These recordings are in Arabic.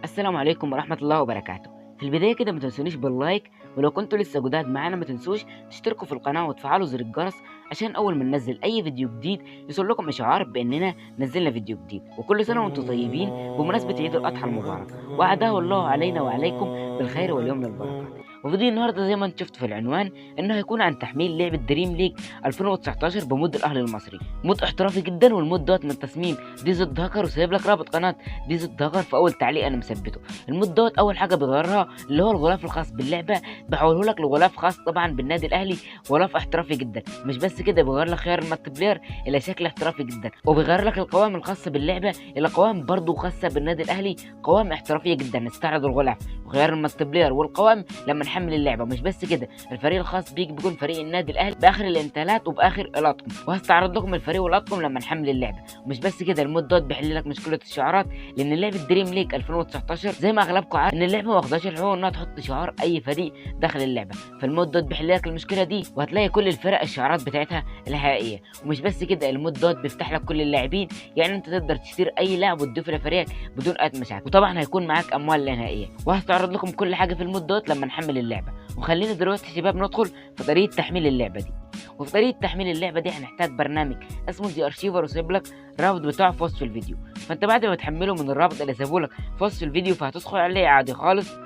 السلام عليكم ورحمة الله وبركاته. في البداية كده ما تنسونيش باللايك، ولو كنتوا لسه جداد معانا ما تنسوش تشتركوا في القناة وتفعلوا زر الجرس عشان أول ما ننزل أي فيديو جديد يوصل لكم إشعار بأننا نزلنا فيديو جديد. وكل سنة وأنتم طيبين بمناسبة عيد الأضحى المبارك، وأعاده الله علينا وعليكم بالخير واليمن والبركات. وفيديو النهارده زي ما انت شفت في العنوان انه هيكون عن تحميل لعبه دريم ليج 2019 بمود الاهلي المصري، مود احترافي جدا، والمود دوت من تصميم دي زد هاكر، وسايب لك رابط قناه دي زد هاكر في اول تعليق انا مثبته. المود دوت اول حاجه بيغيرها اللي هو الغلاف الخاص باللعبه، بحوله لك لغلاف خاص طبعا بالنادي الاهلي، غلاف احترافي جدا. مش بس كده، بيغير لك خيار المالتي بلاير الى شكل احترافي جدا، وبيغير لك القوائم الخاصه باللعبه الى قوائم برضه خاصه بالنادي الاهلي، قوائم احترافيه جدا. نستعرض الغلاف وخيار المالتي بلاير والقوائم لما نحمل اللعبه. مش بس كده، الفريق الخاص بيك بيكون فريق النادي الاهلي باخر الانتقالات وباخر الاطقم، وهستعرض لكم الفريق والاطقم لما نحمل اللعبه. ومش بس كده، المود دوت بيحل لك مشكله الشعارات، لان لعبه دريم ليج 2019 زي ما اغلبكم عارف ان اللعبه ما واخداش الحقوق انها تحط شعار اي فريق داخل اللعبه، فالمود دوت بيحل لك المشكله دي، وهتلاقي كل الفرق الشعارات بتاعتها الحقيقيه. ومش بس كده، المود دوت بيفتح لك كل اللاعبين، يعني انت تقدر تشتري اي لاعب وتضيفه لفريقك بدون اي مشاكل، وطبعا هيكون معاك اموال لا نهائيه. وهستعرض لكم كل حاجه في المود دوت لما نحمل اللعبه. وخلينا دلوقتي يا شباب ندخل في طريقه تحميل اللعبه دي. وفي طريقه تحميل اللعبه دي هنحتاج برنامج اسمه زي ارشيفر، وسيب لك الرابط بتاعه في وصف الفيديو. فانت بعد ما تحمله من الرابط اللي سابه لك في وصف الفيديو، فهتدخل عليه عادي خالص.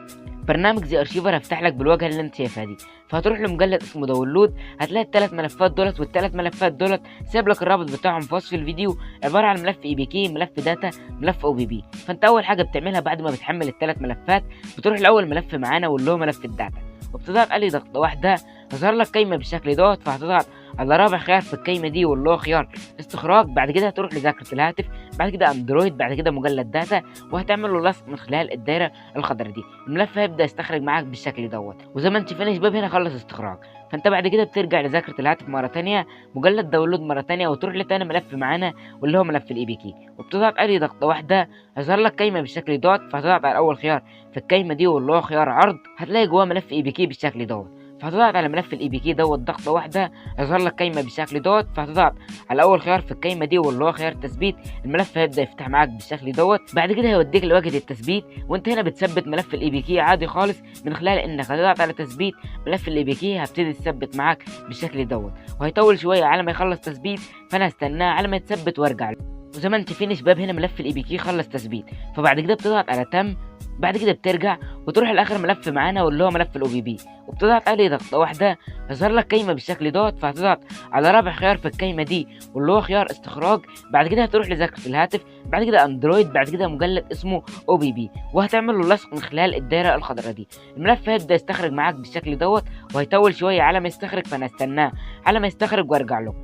برنامج زي ارشيفر هيفتح لك بالواجهه اللي انت شايفها دي، فهتروح لمجلد اسمه داونلود، هتلاقي الثلاث ملفات دولت، والثلاث ملفات دولت سايب لك الرابط بتاعهم في وصف الفيديو، عباره عن ملف اي بي كي، ملف داتا، ملف او بي بي. فانت اول حاجه بتعملها بعد ما بتحمل الثلاث ملفات، بتروح لاول ملف معانا واللي هو ملف الداتا، وبتضغط عليه ضغطه واحده يظهر لك قائمه بالشكل دوت، فهتضغط على رابع خيار في القائمه دي واللي هو خيار استخراج. بعد كده هتروح لذاكره الهاتف، بعد كده اندرويد، بعد كده مجلد داتا، وهتعمل له لصق من خلال الدايره الخضراء دي. الملف هيبدا يستخرج معاك بالشكل دوت، وزي ما انت شايفين يا شباب هنا خلص استخراج. فانت بعد كده بترجع لذاكره الهاتف مره ثانيه، مجلد داونلود مره ثانيه، وتروح لتاني ملف معانا واللي هو ملف الاي بي كي، وبتضغط عليه ضغطه واحده هيظهر لك قائمه بالشكل دوت، فهتضغط على اول خيار في القائمه دي واللي هو خيار عرض، هتلاقي جواه ملف اي بي كي بالشكل دوت، فهتضغط على ملف الاي بي كي دوت ضغطه واحده هيظهر لك قائمه بالشكل دوت، فهتضغط على اول خيار في القائمه دي واللي هو خيار تثبيت. الملف هيبدا يفتح معاك بالشكل دوت، بعد كده هيوديك لواجهه التثبيت، وانت هنا بتثبت ملف الاي بي كي عادي خالص من خلال انك هتضغط على تثبيت ملف الاي بي كي، هبتدي تثبت معاك بالشكل دوت، وهيطول شويه على ما يخلص تثبيت، فانا هستناه على ما يتثبت وارجع له. وزي ما انت شايفين يا شباب هنا ملف الاي بي كي خلص تثبيت، فبعد كده بتضغط على تم، بعد كده بترجع وتروح لاخر ملف معانا واللي هو ملف الاو بي بي، وبتضغط عليه ضغطه واحده يظهر لك قائمه بالشكل دوت، فهتضغط على رابع خيار في القائمه دي واللي هو خيار استخراج. بعد كده هتروح لذاكره الهاتف، بعد كده اندرويد، بعد كده مجلد اسمه او بي بي، وهتعمل له لصق من خلال الدائره الخضراء دي. الملف هيبدا يستخرج معاك بالشكل دوت، وهيطول شويه على ما يستخرج، فانا استناه على ما يستخرج وارجع له.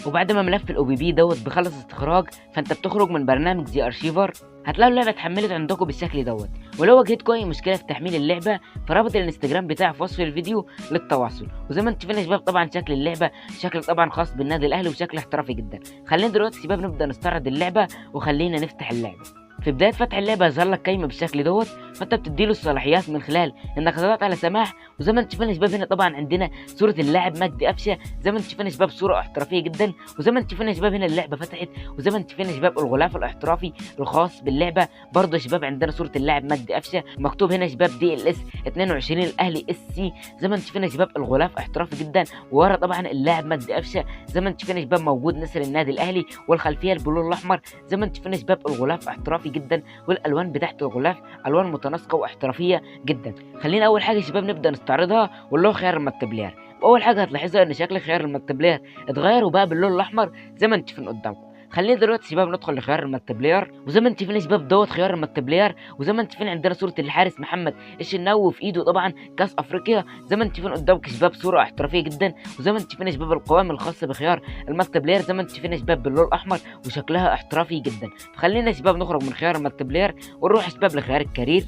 وبعد ما ملف الاو بي بي دوت بيخلص استخراج، فانت بتخرج من برنامج زي ارشيفر، هتلاقوا اللعبه اتحملت عندكم بالشكل دوت. ولو واجهتكم اي مشكله في تحميل اللعبه، فرابط الانستجرام بتاعي في وصف الفيديو للتواصل. وزي ما انتم شايفين يا شباب طبعا شكل اللعبه شكل طبعا خاص بالنادي الاهلي وشكل احترافي جدا. خلينا دلوقتي يا شباب نبدا نستعرض اللعبه، وخلينا نفتح اللعبه. في بدايه فتح اللعبه هيظهر لك قائمه بالشكل دوت، فانت بتديله الصلاحيات من خلال انك تضغط على سماح. وزي ما انتم شايفين يا شباب هنا طبعا عندنا صوره اللاعب مجدي قفشه، زي ما انتم شايفين يا شباب صوره احترافيه جدا. وزي ما انتم شايفين يا شباب هنا اللعبه فتحت، وزي ما انتم شايفين يا شباب الغلاف الاحترافي الخاص باللعبه برضه يا شباب عندنا صوره اللاعب مجدي قفشه، مكتوب هنا يا شباب دي ال اس 22 الاهلي اس سي. زي ما انتم شايفين يا شباب الغلاف احترافي جدا، وورا طبعا اللاعب مجدي قفشه. زي ما انتم شايفين يا شباب موجود نسر النادي الاهلي، والخلفيه البلور الاحمر. زي ما انتم شايفين يا شباب الغلاف احترافي جدا، والالوان بتاعت الغلاف الوان متناسقه واحترافيه جدا. خلينا اول حاجه يا شباب نبدا نستعرضها واللي هو خيار المالتي بلاير. واول حاجه هتلاحظها ان شكل خيار المالتي بلاير اتغير وبقى باللون الاحمر زي ما انتم شايفين قدامكم. خلينا دلوقتي شباب ندخل لخيار المالتي بلاير، وزي ما انتم شايفين يا شباب دوت خيار المالتي بلاير. وزي ما انتم شايفين عندنا صوره الحارس محمد الشناوي، وفي ايده طبعا كاس افريقيا. زي ما انتم شايفين قدامكم يا شباب صوره احترافيه جدا. وزي ما انتم شايفين يا شباب القوائم الخاصه بخيار المالتي بلاير زي ما انتم شايفين يا شباب باللون الاحمر وشكلها احترافي جدا. فخلينا يا شباب نخرج من خيار المالتي بلاير ونروح يا شباب لخيار الكارير.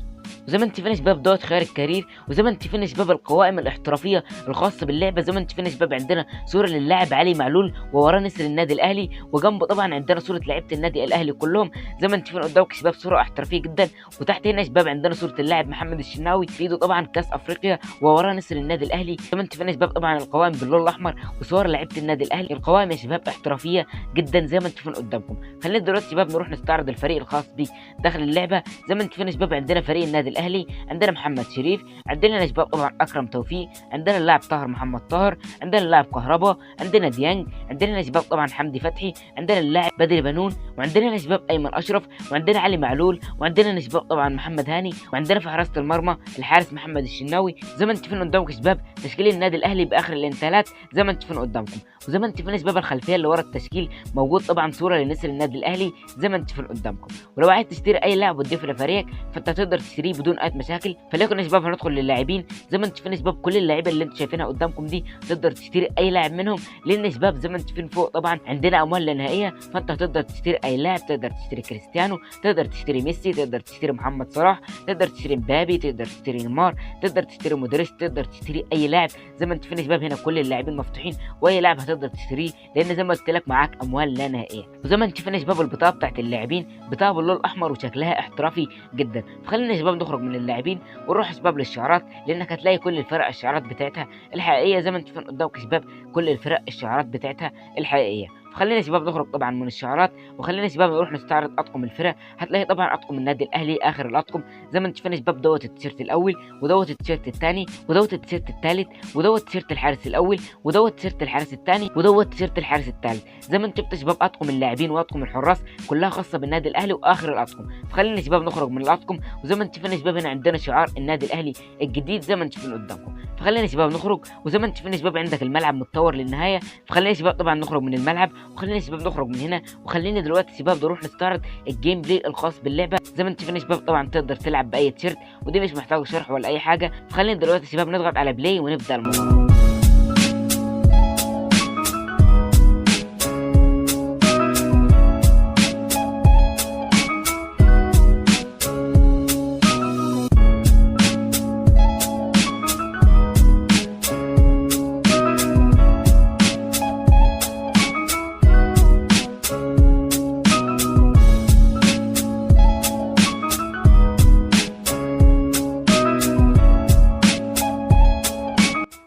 وزي ما انت شايفين يا شباب دوت خيار الكارير، وزي ما انت شايفين يا شباب القوائم الاحترافيه الخاصه باللعبه. زي ما انت شايفين يا شباب عندنا صوره للاعب علي معلول ووراه نسر النادي الاهلي، وجنبه طبعا عندنا صوره لعيبه النادي الاهلي كلهم. زي ما انت شايفين قدامك يا شباب صوره احترافيه جدا. وتحت هنا يا شباب عندنا صوره اللاعب محمد الشناوي في ايده طبعا كاس افريقيا ووراه نسر النادي الاهلي. زي ما انت شايفين يا شباب طبعا القوائم باللون الاحمر وصور لعيبه النادي الاهلي. القوائم يا شباب احترافيه جدا زي ما انتم شايفين قدامكم. خلينا دلوقتي يا شباب نروح نستعرض الفريق الخاص بيه داخل اللعبه. زي ما انتم شايفين يا شباب عندنا فريق النادي الاهلي، عندنا محمد شريف، عندنا يا شباب طبعا اكرم توفيق، عندنا اللاعب طاهر محمد طاهر، عندنا اللاعب كهربا، عندنا ديانج، عندنا يا شباب طبعا حمدي فتحي، عندنا اللاعب بدري بنون، وعندنا يا شباب ايمن اشرف، وعندنا علي معلول، وعندنا يا شباب طبعا محمد هاني، وعندنا في حراسه المرمى الحارس محمد الشناوي. زي ما انتم شايفين قدامكم يا شباب تشكيل النادي الاهلي باخر الانتقالات زي ما انتم شايفين قدامكم. وزي ما انتم شايفين يا شباب الخلفيه اللي ورا التشكيل موجود طبعا صوره لنسر النادي الاهلي زي ما انتم شايفين قدامكم. ولو عايز تشتري اي لاعب وتضيفه لفريقك فانت تقدر تشتريه بدون اي مشاكل. فليكن يا شباب هندخل للاعبين. زي ما انتم شايفين يا شباب كل اللعيبه اللي انتم شايفينها قدامكم دي تقدر تشتري اي لاعب منهم، لان يا شباب زي ما انتم شايفين فوق طبعا عندنا اموال لا نهائيه. فانت هتقدر تشتري اي لاعب، تقدر تشتري كريستيانو، تقدر تشتري ميسي، تقدر تشتري محمد صلاح، تقدر تشتري مبابي، تقدر تشتري نيمار، تقدر تشتري مودريتش، تقدر تشتري اي لاعب. زي ما انتم شايفين يا شباب هنا كل اللاعبين مفتوحين، واي لاعب هتقدر تشتريه لان زي ما قلت لك معاك اموال لا نهائيه. وزي ما انتم شايفين يا شباب البطاقه بتاعت اللاعبين بطاقه باللون الاحمر وشكلها احترافي جدا. فخلينا يا شباب نخرج من اللاعبين ونروح يا شباب للشعارات، لانك هتلاقي كل الفرق الشعارات بتاعتها الحقيقيه. زي ما انتم شايفين قدامك يا شباب كل الفرق الشعارات بتاعتها الحقيقيه. فخلينا يا شباب نخرج طبعا من الشعارات، وخلينا يا شباب نروح نستعرض اطقم الفرق. هتلاقي طبعا اطقم النادي الاهلي اخر الاطقم. زي ما انتم شايفين يا شباب دوت التيشيرت الاول، ودوت التيشيرت الثاني، ودوت التيشيرت الثالث، ودوت تيشيرت الحارس الاول، ودوت تيشيرت الحارس الثاني، ودوت تيشيرت الحارس الثالث. زي ما انتم شفتوا يا شباب اطقم اللاعبين واطقم الحراس كلها خاصه بالنادي الاهلي واخر الاطقم. فخلينا يا شباب نخرج من الاطقم. وزي ما انتم شايفين يا شباب هنا عندنا شعار النادي الاهلي الجديد زي ما انتم شايفين قدامكم. فخلينا يا شباب نخرج. وزي ما انتم شايفين يا شباب عندك الملعب متطور للنهايه. فخلينا يا شباب طبعا نخرج من الملعب، وخلينا يا شباب نخرج من هنا. وخلينا دلوقتي يا شباب نروح نستعرض الجيم بلاي الخاص باللعبه. زي ما انتم شايفين يا شباب طبعا تقدر تلعب باي تيشيرت، ودي مش محتاجه شرح ولا اي حاجه. فخلينا دلوقتي يا شباب نضغط على بلاي ونبدا المباراه.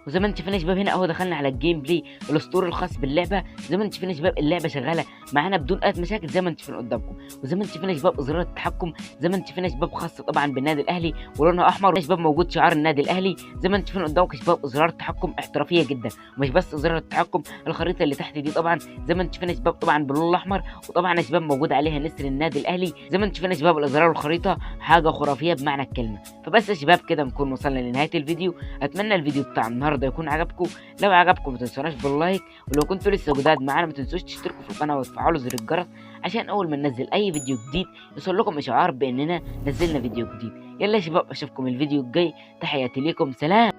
وزي ما انت شايفين يا شباب هنا اهو دخلنا على الجيم بلاي الاسطوري الخاص باللعبه. زي ما انت شايفين يا شباب اللعبه شغاله معانا بدون اي مشاكل زي ما انت شايفين قدامكم. وزي ما انت شايفين يا شباب ازرار التحكم زي ما انت شايفين يا شباب خاصه طبعا بالنادي الاهلي ولونها احمر. يا شباب موجود شعار النادي الاهلي. زي ما انت شايفين قدامكم يا شباب ازرار التحكم احترافيه جدا. ومش بس ازرار التحكم، الخريطه اللي تحت دي طبعا زي ما انت شايفين يا شباب طبعا باللون الاحمر، وطبعا يا شباب موجود عليها نسر النادي الاهلي. زي ما انت شايفين يا شباب الازرار والخريطه حاجه خرافيه بمعنى الكلمه. فبس يا شباب كده نكون وصلنا لنهايه الفيديو. اتمنى الفيديو بتاع النهارده يكون عجبكم. لو عجبكم ما تنسوناش باللايك، ولو كنتوا لسه جداد معانا ما تنسوش تشتركوا في القناه وتفعلوا زر الجرس عشان اول ما ننزل اي فيديو جديد يوصل لكم اشعار باننا نزلنا فيديو جديد. يلا يا شباب اشوفكم الفيديو الجاي. تحياتي ليكم، سلام.